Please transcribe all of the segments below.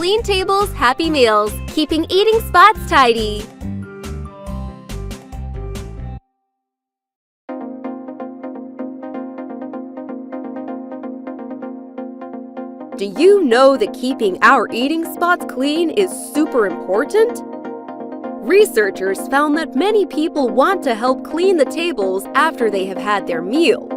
Clean tables, happy meals, keeping eating spots tidy. Do you know that keeping our eating spots clean is super important? Researchers found that many people want to help clean the tables after they have had their meal.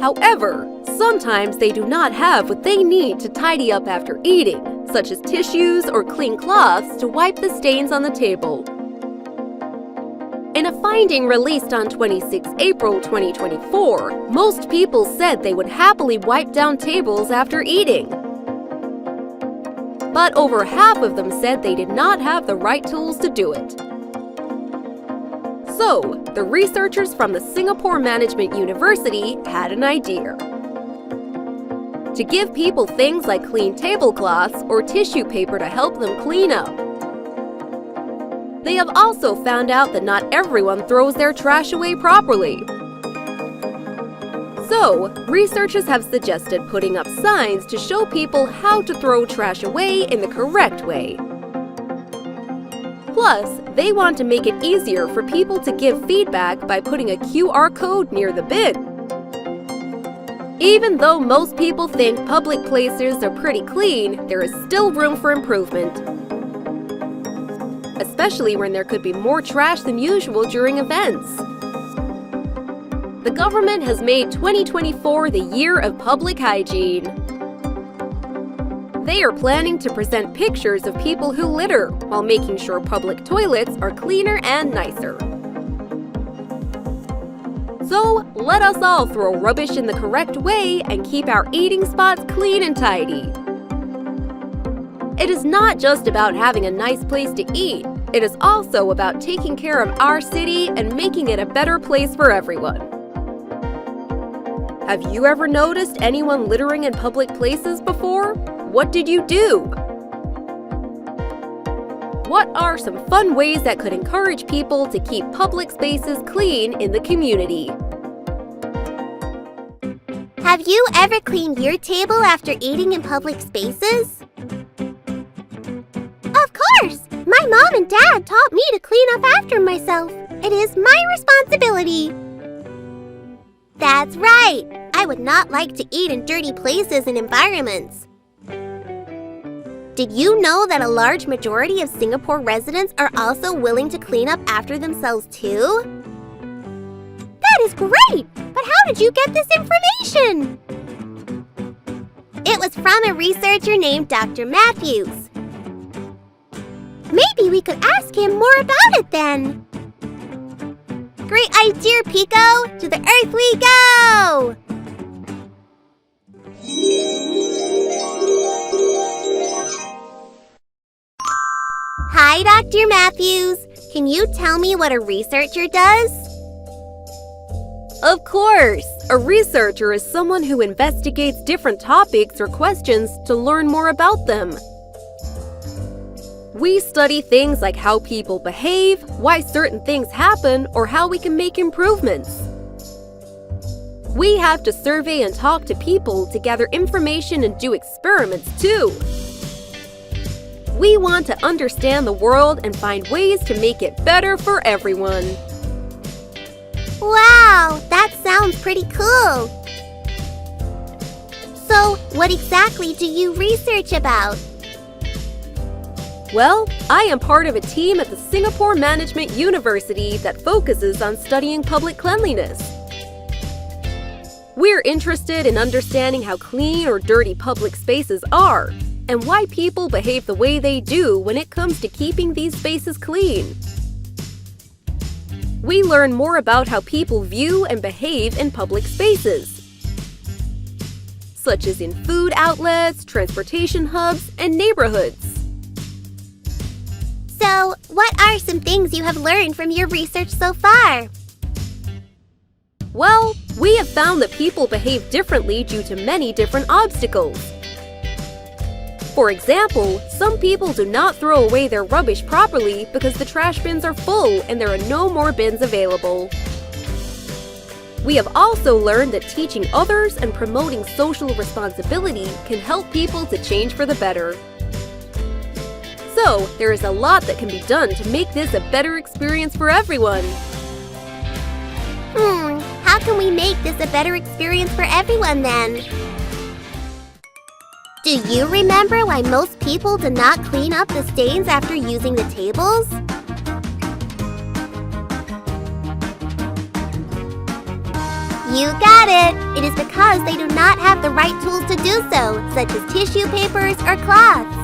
However, sometimes they do not have what they need to tidy up after eating, such as tissues or clean cloths to wipe the stains on the table. In a finding released on 26 April 2024, most people said they would happily wipe down tables after eating. But over half of them said they did not have the right tools to do it. So, the researchers from the Singapore Management University had an idea. To give people things like clean tablecloths or tissue paper to help them clean up. They have also found out that not everyone throws their trash away properly. So, researchers have suggested putting up signs to show people how to throw trash away in the correct way. Plus, they want to make it easier for people to give feedback by putting a QR code near the bin. Even though most people think public places are pretty clean, there is still room for improvement, especially when there could be more trash than usual during events. The government has made 2024 the year of public hygiene. They are planning to present pictures of people who litter while making sure public toilets are cleaner and nicer. So, let us all throw rubbish in the correct way and keep our eating spots clean and tidy. It is not just about having a nice place to eat. It is also about taking care of our city and making it a better place for everyone. Have you ever noticed anyone littering in public places before? What did you do? What are some fun ways that could encourage people to keep public spaces clean in the community? Have you ever cleaned your table after eating in public spaces? Of course! My mom and dad taught me to clean up after myself. It is my responsibility. That's right! I would not like to eat in dirty places and environments. Did you know that a large majority of Singapore residents are also willing to clean up after themselves too? That is great! But how did you get this information? It was from a researcher named Dr. Matthews. Maybe we could ask him more about it then. Great idea, Pico! To the Earth we go! Hi, Dr. Matthews. Can you tell me what a researcher does? Of course! A researcher is someone who investigates different topics or questions to learn more about them. We study things like how people behave, why certain things happen, or how we can make improvements. We have to survey and talk to people to gather information and do experiments too. We want to understand the world and find ways to make it better for everyone. Wow, that sounds pretty cool. So, what exactly do you research about? Well, I am part of a team at the Singapore Management University that focuses on studying public cleanliness. We're interested in understanding how clean or dirty public spaces are, and why people behave the way they do when it comes to keeping these spaces clean. We learn more about how people view and behave in public spaces, such as in food outlets, transportation hubs, and neighborhoods. So, what are some things you have learned from your research so far? Well, we have found that people behave differently due to many different obstacles. For example, some people do not throw away their rubbish properly because the trash bins are full and there are no more bins available. We have also learned that teaching others and promoting social responsibility can help people to change for the better. So, there is a lot that can be done to make this a better experience for everyone. How can we make this a better experience for everyone then? Do you remember why most people do not clean up the stains after using the tables? You got it! It is because they do not have the right tools to do so, such as tissue papers or cloths.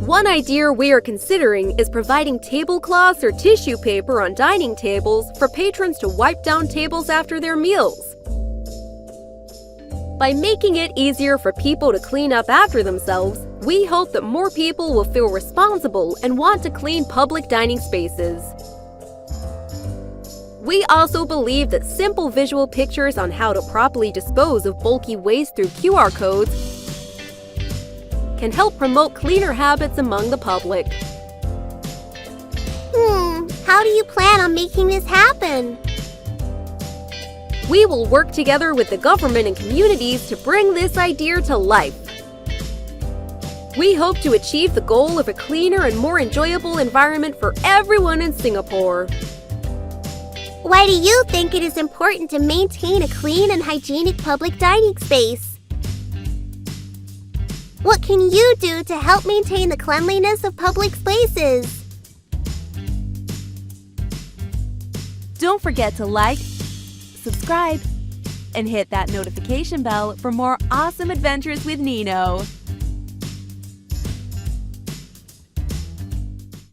One idea we are considering is providing tablecloths or tissue paper on dining tables for patrons to wipe down tables after their meals. By making it easier for people to clean up after themselves, we hope that more people will feel responsible and want to clean public dining spaces. We also believe that simple visual pictures on how to properly dispose of bulky waste through QR codes can help promote cleaner habits among the public. How do you plan on making this happen? We will work together with the government and communities to bring this idea to life. We hope to achieve the goal of a cleaner and more enjoyable environment for everyone in Singapore. Why do you think it is important to maintain a clean and hygienic public dining space? What can you do to help maintain the cleanliness of public spaces? Don't forget to like, subscribe, and hit that notification bell for more awesome adventures with Nino.